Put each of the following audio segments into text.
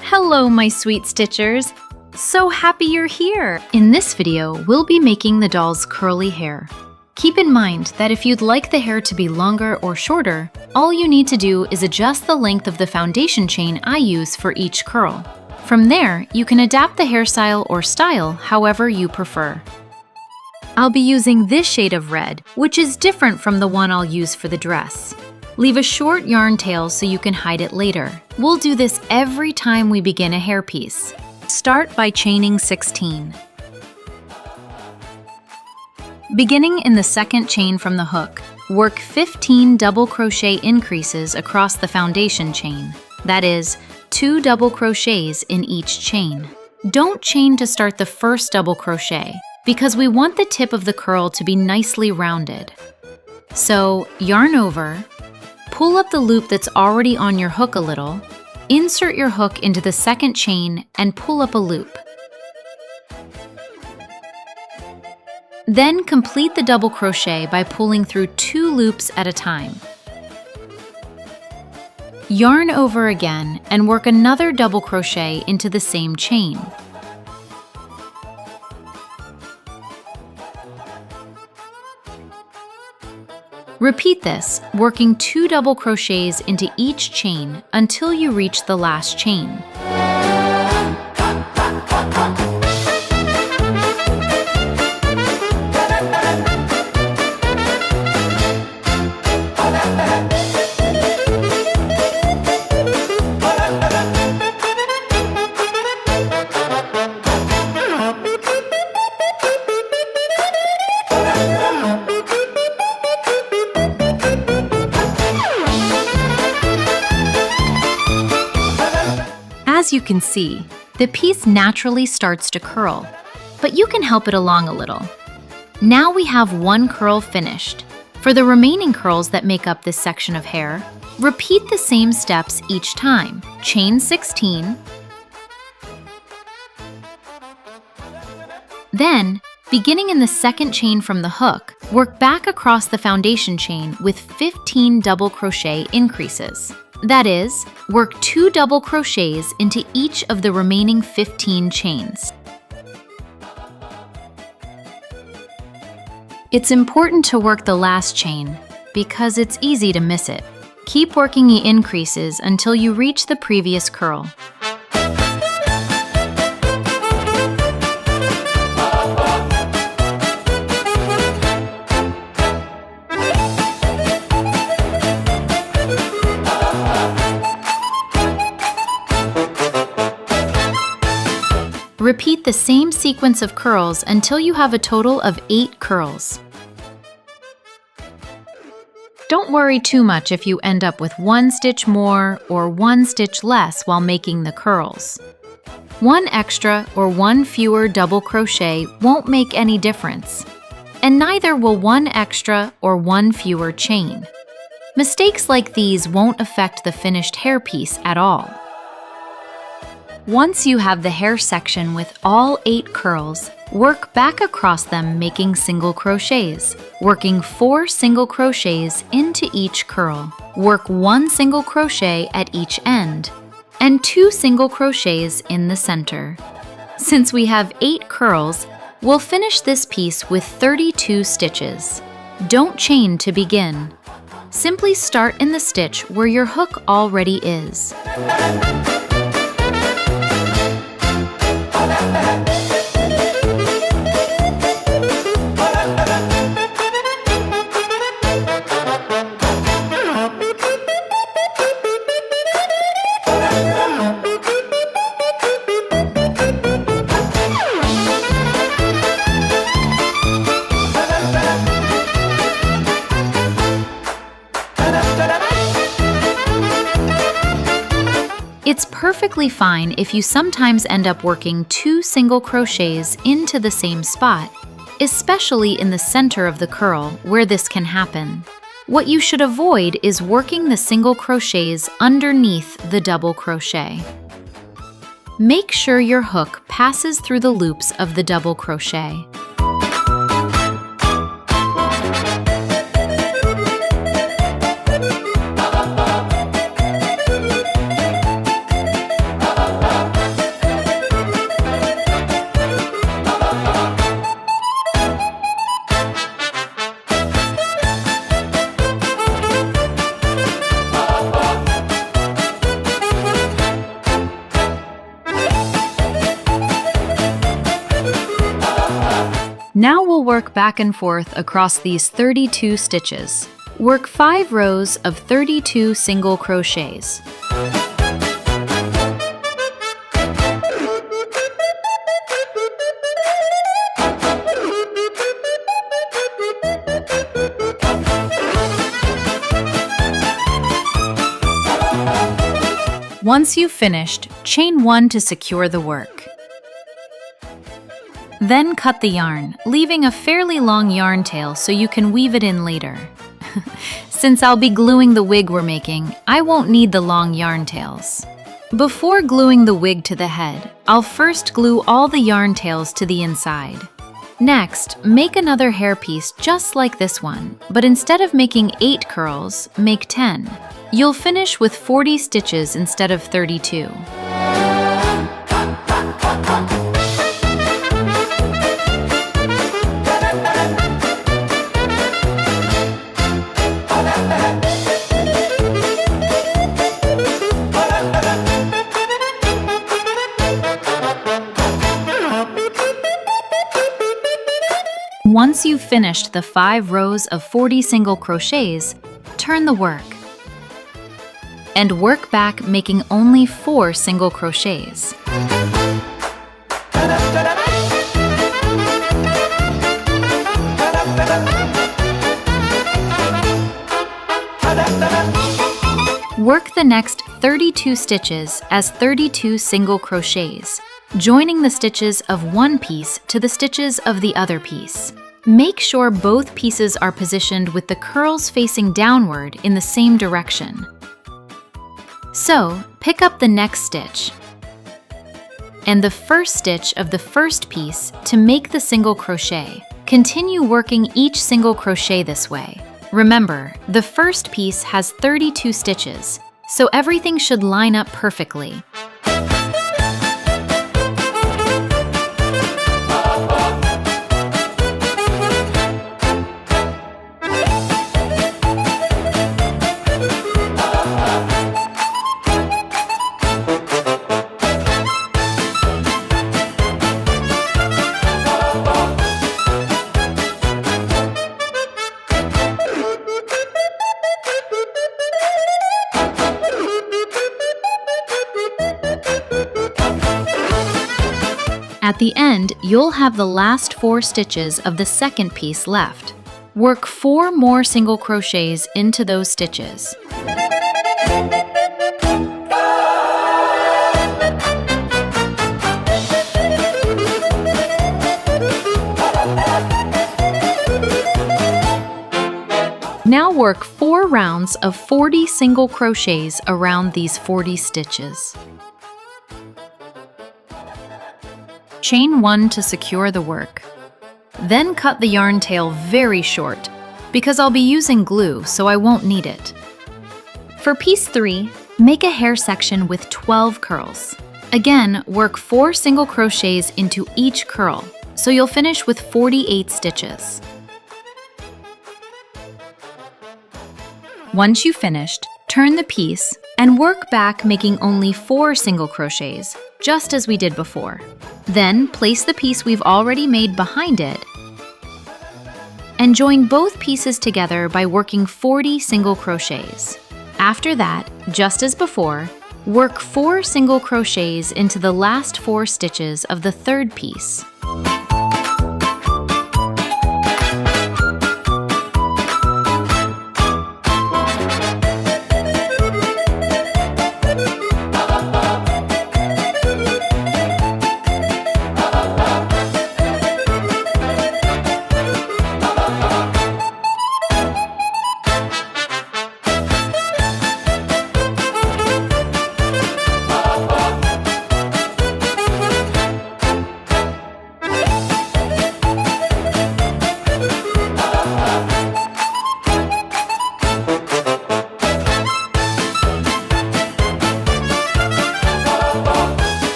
Hello, my sweet stitchers! So happy you're here! In this video, we'll be making the doll's curly hair. Keep in mind that if you'd like the hair to be longer or shorter, all you need to do is adjust the length of the foundation chain I use for each curl. From there, you can adapt the hairstyle or style however you prefer. I'll be using this shade of red, which is different from the one I'll use for the dress. Leave a short yarn tail so you can hide it later. We'll do this every time we begin a hairpiece. Start by chaining 16. Beginning in the second chain from the hook, work 15 double crochet increases across the foundation chain. That is, 2 double crochets in each chain. Don't chain to start the first double crochet, because we want the tip of the curl to be nicely rounded. So, yarn over, pull up the loop that's already on your hook a little, insert your hook into the second chain and pull up a loop. Then complete the double crochet by pulling through 2 loops at a time. Yarn over again and work another double crochet into the same chain. Repeat this, working 2 double crochets into each chain until you reach the last chain. As you can see, the piece naturally starts to curl, but you can help it along a little. Now we have one curl finished. For the remaining curls that make up this section of hair, repeat the same steps each time. Chain 16. Then, beginning in the second chain from the hook, work back across the foundation chain with 15 double crochet increases. That is, work 2 double crochets into each of the remaining 15 chains. It's important to work the last chain because it's easy to miss it. Keep working the increases until you reach the previous curl. Repeat the same sequence of curls until you have a total of 8 curls. Don't worry too much if you end up with 1 stitch more or 1 stitch less while making the curls. 1 extra or 1 fewer double crochet won't make any difference, and neither will 1 extra or 1 fewer chain. Mistakes like these won't affect the finished hairpiece at all. Once you have the hair section with all 8 curls, work back across them making single crochets, working 4 single crochets into each curl. Work 1 single crochet at each end, and 2 single crochets in the center. Since we have 8 curls, we'll finish this piece with 32 stitches. Don't chain to begin. Simply start in the stitch where your hook already is. It's perfectly fine if you sometimes end up working 2 single crochets into the same spot, especially in the center of the curl where this can happen. What you should avoid is working the single crochets underneath the double crochet. Make sure your hook passes through the loops of the double crochet. Now we'll work back and forth across these 32 stitches. Work 5 rows of 32 single crochets. Once you've finished, chain 1 to secure the work. Then cut the yarn, leaving a fairly long yarn tail so you can weave it in later. Since I'll be gluing the wig we're making, I won't need the long yarn tails. Before gluing the wig to the head, I'll first glue all the yarn tails to the inside. Next, make another hairpiece just like this one, but instead of making 8 curls, make 10. You'll finish with 40 stitches instead of 32. Once you've finished the 5 rows of 40 single crochets, turn the work and work back, making only 4 single crochets. Work the next 32 stitches as 32 single crochets, joining the stitches of one piece to the stitches of the other piece. Make sure both pieces are positioned with the curls facing downward in the same direction. So, pick up the next stitch and the first stitch of the first piece to make the single crochet. Continue working each single crochet this way. Remember, the first piece has 32 stitches, so everything should line up perfectly. At the end, you'll have the last 4 stitches of the second piece left. Work 4 more single crochets into those stitches. Now work 4 rounds of 40 single crochets around these 40 stitches. Chain 1 to secure the work. Then cut the yarn tail very short, because I'll be using glue, so I won't need it. For piece 3, make a hair section with 12 curls. Again, work 4 single crochets into each curl, so you'll finish with 48 stitches. Once you've finished, turn the piece and work back, making only 4 single crochets, just as we did before. Then place the piece we've already made behind it and join both pieces together by working 40 single crochets. After that, just as before, work 4 single crochets into the last 4 stitches of the third piece.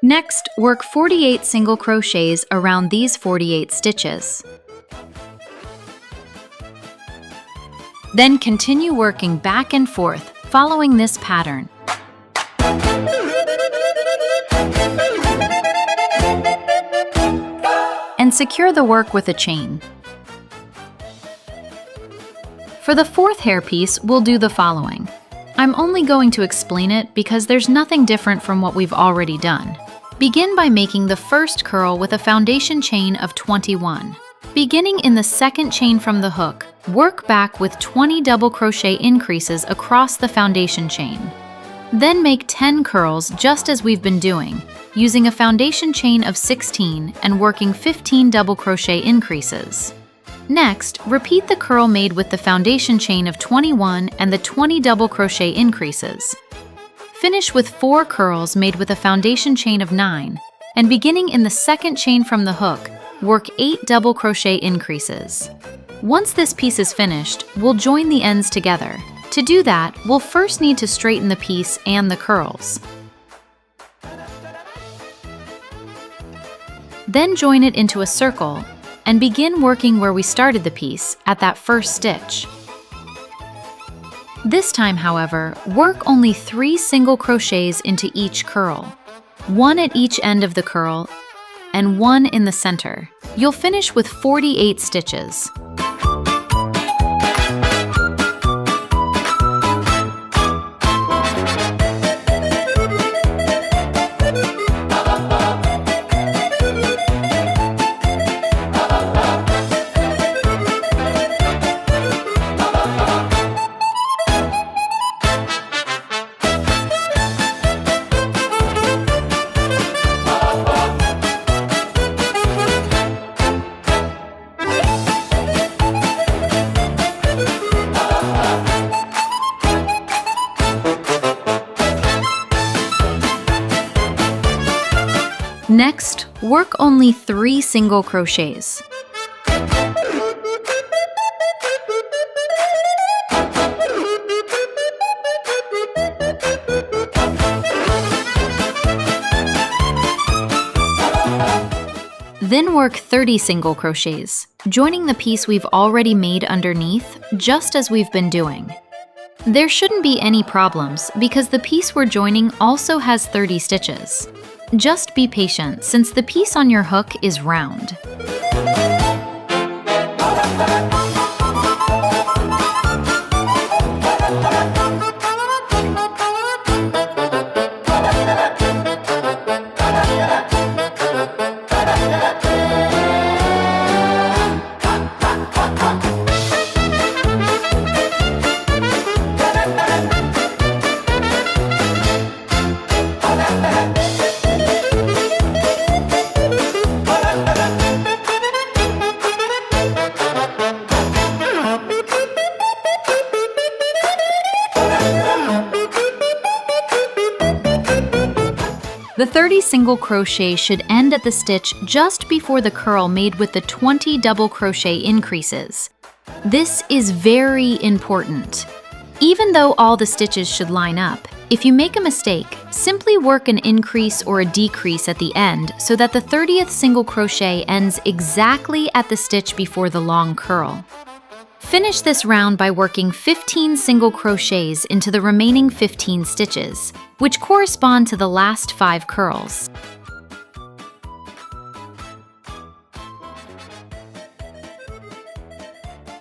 Next, work 48 single crochets around these 48 stitches. Then continue working back and forth, following this pattern. secure the work with a chain. For the fourth hairpiece, we'll do the following. I'm only going to explain it because there's nothing different from what we've already done. Begin by making the first curl with a foundation chain of 21. Beginning in the second chain from the hook, work back with 20 double crochet increases across the foundation chain. Then make 10 curls just as we've been doing, using a foundation chain of 16 and working 15 double crochet increases. Next, repeat the curl made with the foundation chain of 21 and the 20 double crochet increases. Finish with 4 curls made with a foundation chain of 9, and beginning in the second chain from the hook, work 8 double crochet increases. Once this piece is finished, we'll join the ends together. To do that, we'll first need to straighten the piece and the curls. Then join it into a circle and begin working where we started the piece at that first stitch. This time, however, work only 3 single crochets into each curl, 1 at each end of the curl and 1 in the center. You'll finish with 48 stitches. Next, work only 3 single crochets. Then work 30 single crochets, joining the piece we've already made underneath, just as we've been doing. There shouldn't be any problems because the piece we're joining also has 30 stitches. Just be patient since the piece on your hook is round. The 30 single crochet should end at the stitch just before the curl made with the 20 double crochet increases. This is very important. Even though all the stitches should line up, if you make a mistake, simply work an increase or a decrease at the end so that the 30th single crochet ends exactly at the stitch before the long curl. Finish this round by working 15 single crochets into the remaining 15 stitches, which correspond to the last 5 curls.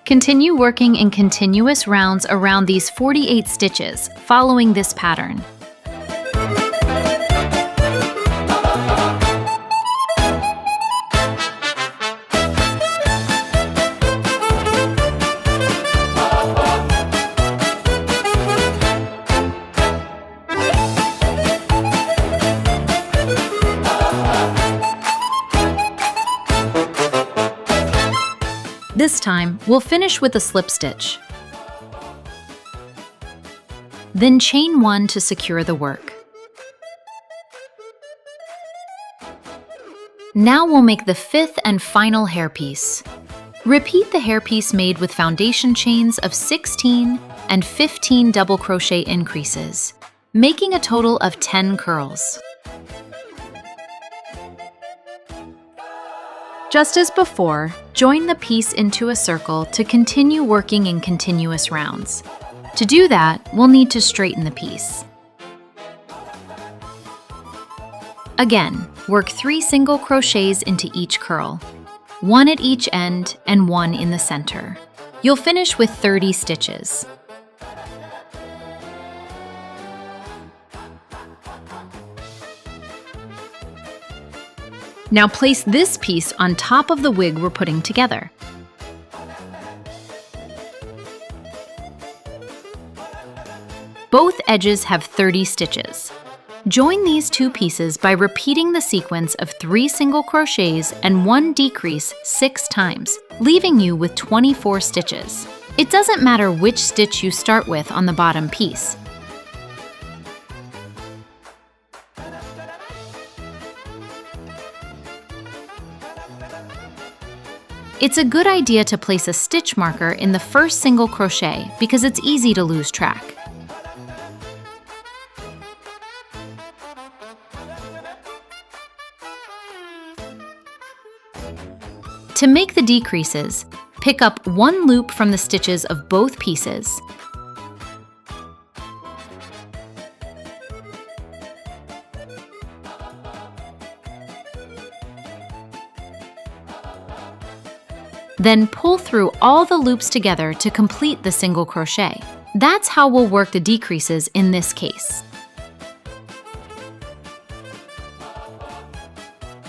Continue working in continuous rounds around these 48 stitches, following this pattern. This time, we'll finish with a slip stitch. Then chain 1 to secure the work. Now we'll make the 5th and final hairpiece. Repeat the hairpiece made with foundation chains of 16 and 15 double crochet increases, making a total of 10 curls. Just as before, join the piece into a circle to continue working in continuous rounds. To do that, we'll need to straighten the piece. Again, work 3 single crochets into each curl. one at each end and one in the center. You'll finish with 30 stitches. Now place this piece on top of the wig we're putting together. Both edges have 30 stitches. Join these two pieces by repeating the sequence of 3 single crochets and 1 decrease 6 times, leaving you with 24 stitches. It doesn't matter which stitch you start with on the bottom piece. It's a good idea to place a stitch marker in the first single crochet because it's easy to lose track. To make the decreases, pick up 1 loop from the stitches of both pieces. Then pull through all the loops together to complete the single crochet. That's how we'll work the decreases in this case.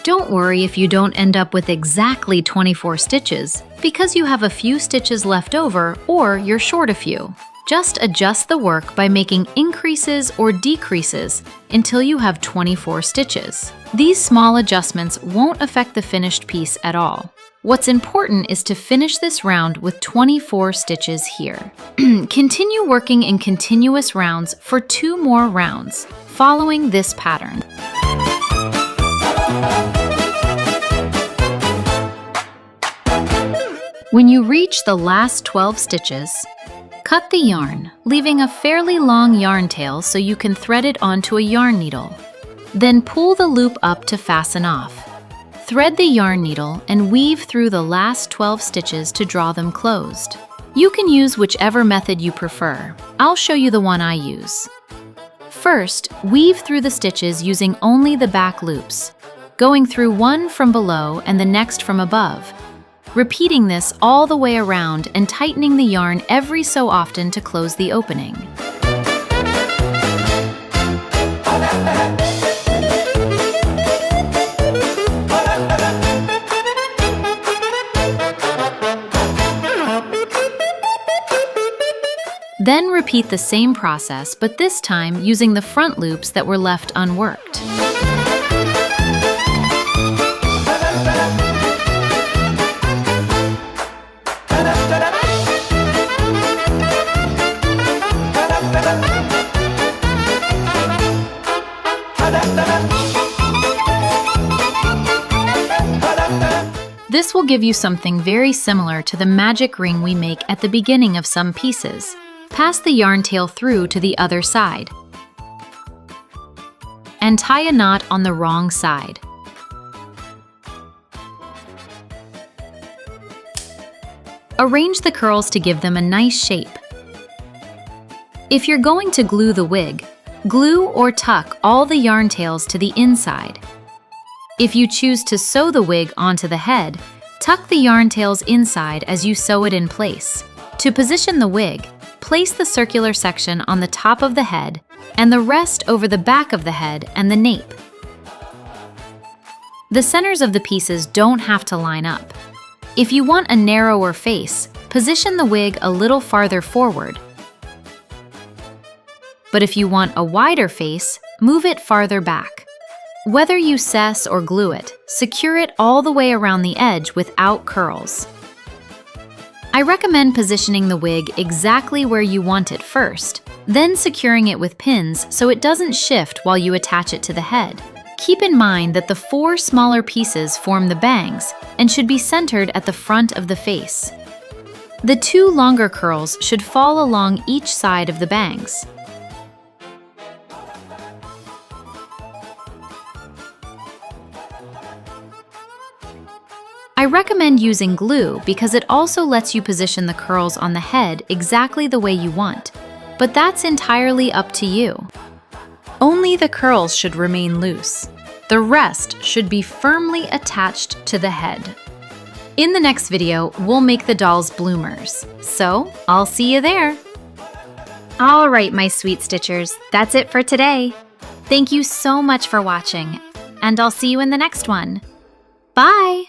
Don't worry if you don't end up with exactly 24 stitches, because you have a few stitches left over or you're short a few. Just adjust the work by making increases or decreases until you have 24 stitches. These small adjustments won't affect the finished piece at all. What's important is to finish this round with 24 stitches here. Continue working in continuous rounds for 2 more rounds, following this pattern. When you reach the last 12 stitches, cut the yarn, leaving a fairly long yarn tail so you can thread it onto a yarn needle. Then pull the loop up to fasten off. Thread the yarn needle and weave through the last 12 stitches to draw them closed. You can use whichever method you prefer. I'll show you the one I use. First, weave through the stitches using only the back loops, going through one from below and the next from above. Repeating this all the way around and tightening the yarn every so often to close the opening. Then repeat the same process, but this time using the front loops that were left unworked. This will give you something very similar to the magic ring we make at the beginning of some pieces. Pass the yarn tail through to the other side and tie a knot on the wrong side. Arrange the curls to give them a nice shape. If you're going to glue the wig, glue or tuck all the yarn tails to the inside. If you choose to sew the wig onto the head, tuck the yarn tails inside as you sew it in place. To position the wig, place the circular section on the top of the head and the rest over the back of the head and the nape. The centers of the pieces don't have to line up. If you want a narrower face, position the wig a little farther forward. But if you want a wider face, move it farther back. Whether you cess or glue it, secure it all the way around the edge without curls. I recommend positioning the wig exactly where you want it first, then securing it with pins so it doesn't shift while you attach it to the head. Keep in mind that the 4 smaller pieces form the bangs and should be centered at the front of the face. The 2 longer curls should fall along each side of the bangs. I recommend using glue because it also lets you position the curls on the head exactly the way you want, but that's entirely up to you. Only the curls should remain loose. The rest should be firmly attached to the head. In the next video, we'll make the dolls bloomers. So, I'll see you there. All right, my sweet stitchers, that's it for today. Thank you so much for watching, and I'll see you in the next one. Bye!